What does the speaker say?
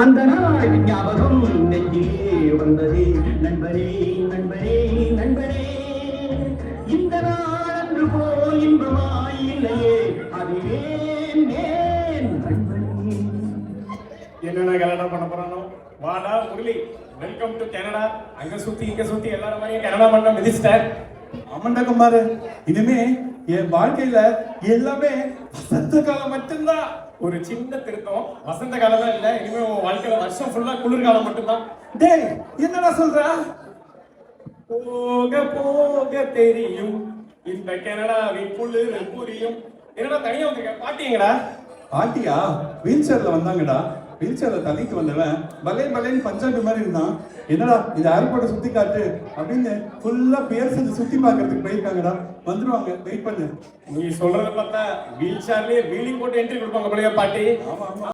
அந்த நாள் ஞாபகம் நெஞ்சிலே வந்ததே நண்பரே நண்பரே நண்பரே இந்த நாள் அன்று போல் இன்பமாய் இல்லையே அது ஏன் ஏன் நண்பரே. என்னென்ன கல்யாணம் பண்ண போறானோ வாடா முரளி வெல்கம் டு கனடா. அங்க சுத்தி இங்க சுத்தி எல்லாரும் மாதிரியும் கனடா மண்டம் மிதிச்சிட்டார். ஆமாண்டா குமாரு, இனிமே என் வாழ்க்கையில எல்லாமே வசந்த காலம் மட்டும்தான். ஒரு சின்ன திருத்தம், வசந்த காலம் இல்ல, இனிமே உன் வாழ்க்கையில வருஷம் ஃபுல்லா குளிர்காலம் மட்டும்தான். டேய் என்னடா சொல்ற? போக போக தெரியும் இந்த கனடாவின் குளிர் புரியும். என்னடா தனியா வந்திருக்க? பாட்டிங்கடா. பாட்டியா? வீல் சேர்ல வந்தாங்கடா. வீல் சேர்ல தள்ளிட்டு வந்தவன் பலே பலேன்னு பஞ்சாபி மாதிரி இருந்தான். என்னடா இது ஏர்போர்ட்டை சுத்தி காட்டு அப்படின்னு ஃபுல்லா பேர் செஞ்சு சுத்தி பாக்குறதுக்கு போயிருக்காங்கடா. வந்துருவாங்க, வெயிட் பண்ணு. நீ சொல்றத பார்த்தா வீல் சேர்லயே வீலிங் போட்டு என்ட்ரி கொடுப்பாங்க போலயே பாட்டி. ஆமா ஆமா.